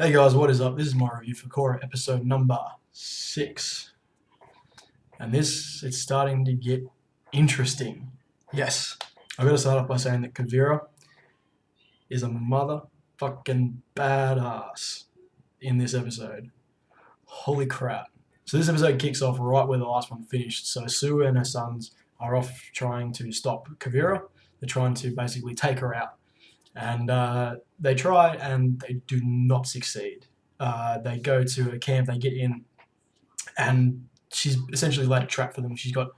Hey guys, what is up? This is my review for Korra episode number 6. And it's starting to get interesting. Yes, I've got to start off by saying that Kavira is a motherfucking badass in this episode. Holy crap. So this episode kicks off right where the last one finished. So Sue and her sons are off trying to stop Kavira. They're trying to basically take her out. And they try and they do not succeed. They go to a camp, they get in, and she's essentially laid a trap for them. She's got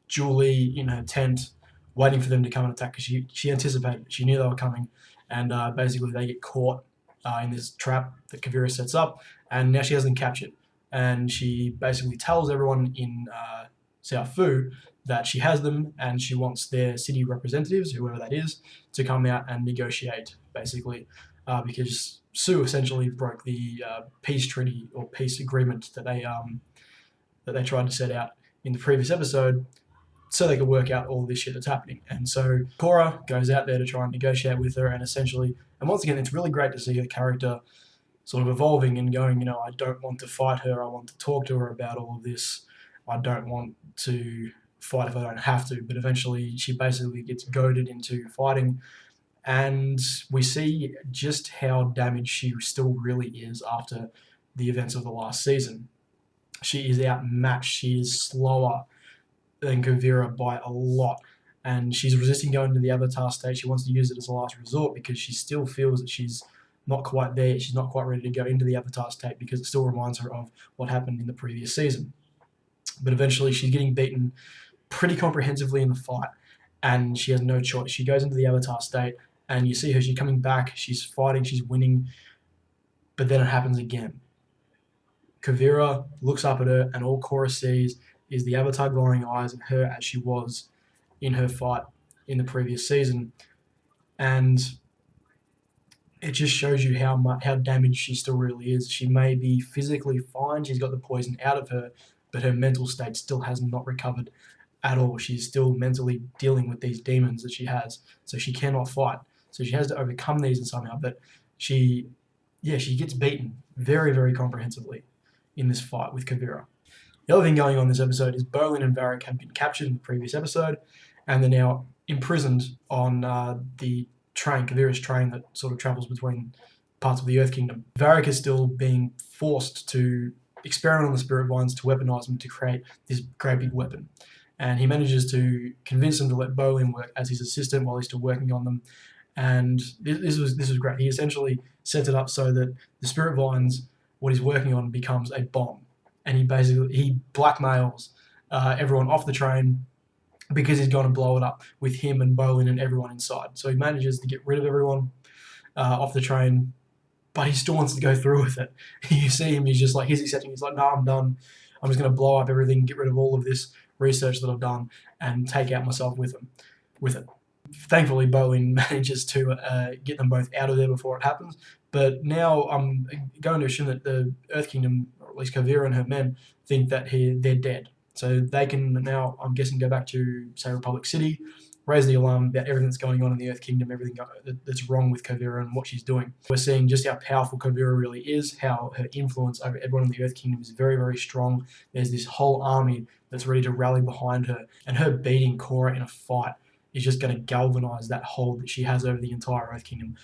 Julie in her tent waiting for them to come and attack because she anticipated, she knew they were coming, and basically they get caught in this trap that Kavira sets up, and now she has them captured. And she basically tells everyone in Fu that she has them and she wants their city representatives, whoever that is, to come out and negotiate, basically, because Sue essentially broke the peace treaty or peace agreement that they tried to set out in the previous episode, so they could work out all this shit that's happening. And so Korra goes out there to try and negotiate with her, and essentially, and once again, it's really great to see her character sort of evolving and going, I don't want to fight her, I want to talk to her about all of this. I don't want to fight if I don't have to, but eventually she basically gets goaded into fighting, and we see just how damaged she still really is after the events of the last season. She is outmatched, she is slower than Kavira by a lot, and she's resisting going to the Avatar state. She wants to use it as a last resort because she still feels that she's not quite there, she's not quite ready to go into the Avatar state because it still reminds her of what happened in the previous season. But eventually she's getting beaten pretty comprehensively in the fight, and she has no choice. She goes into the Avatar state, and you see her, she's coming back, she's fighting, she's winning, but then it happens again. Kavira looks up at her, and all Korra sees is the Avatar glowing eyes and her as she was in her fight in the previous season. And it just shows you how damaged she still really is. She may be physically fine, she's got the poison out of her, but her mental state still has not recovered at all. She's still mentally dealing with these demons that she has, so she cannot fight. So she has to overcome these and somehow, but she gets beaten very, very comprehensively in this fight with Kavira. The other thing going on in this episode is Bolin and Varric have been captured in the previous episode, and they're now imprisoned on the train, Kavira's train that sort of travels between parts of the Earth Kingdom. Varric is still being forced to experiment on the spirit vines to weaponize them to create this great big weapon. And he manages to convince them to let Bolin work as his assistant while he's still working on them. And this was great. He essentially sets it up so that the spirit vines, what he's working on, becomes a bomb. And he blackmails everyone off the train because he's going to blow it up with him and Bolin and everyone inside. So he manages to get rid of everyone off the train, but he still wants to go through with it. You see him, he's accepting. He's like, no, I'm done. I'm just going to blow up everything, get rid of all of this research that I've done, and take out myself with it. Thankfully, Bolin manages to get them both out of there before it happens. But now I'm going to assume that the Earth Kingdom, or at least Kavira and her men, think that they're dead. So they can now, I'm guessing, go back to, say, Republic City, raise the alarm about everything that's going on in the Earth Kingdom, everything that's wrong with Kavira and what she's doing. We're seeing just how powerful Kavira really is, how her influence over everyone in the Earth Kingdom is very, very strong. There's this whole army that's ready to rally behind her, and her beating Korra in a fight is just going to galvanize that hold that she has over the entire Earth Kingdom.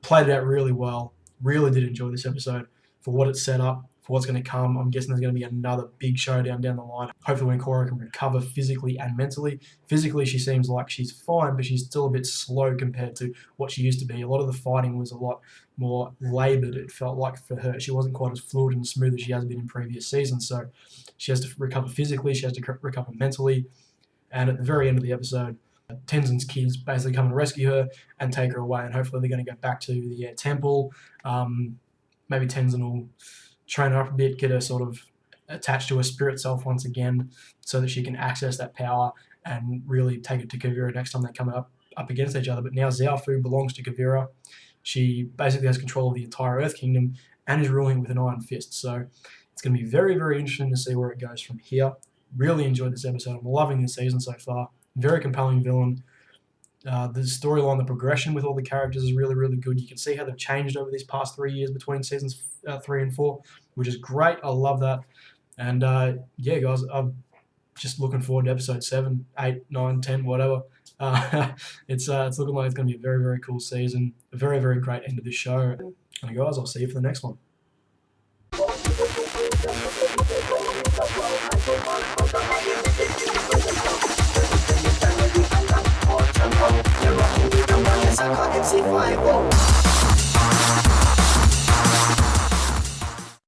Played it out really well. Really did enjoy this episode for what it's set up, for what's going to come. I'm guessing there's going to be another big showdown down the line. Hopefully when Korra can recover physically and mentally. Physically, she seems like she's fine, but she's still a bit slow compared to what she used to be. A lot of the fighting was a lot more laboured, it felt like, for her. She wasn't quite as fluid and smooth as she has been in previous seasons, so she has to recover physically, she has to recover mentally, and at the very end of the episode, Tenzin's kids basically come and rescue her and take her away, and hopefully they're going to go back to the temple. Maybe Tenzin will train her up a bit, get her sort of attached to her spirit self once again so that she can access that power and really take it to Kavira next time they come up against each other. But now Fu belongs to Kavira. She basically has control of the entire Earth Kingdom and is ruling with an iron fist. So it's going to be very, very interesting to see where it goes from here. Really enjoyed this episode. I'm loving this season so far. Very compelling villain. The storyline, the progression with all the characters is really, really good. You can see how they've changed over these past 3 years between seasons 3 and 4, which is great. I love that. And yeah, guys, I'm just looking forward to episode 7, 8, 9, 10, whatever. It's looking like it's going to be a very, very cool season. A very, very great end of this show. And guys, I'll see you for the next one. I can see 5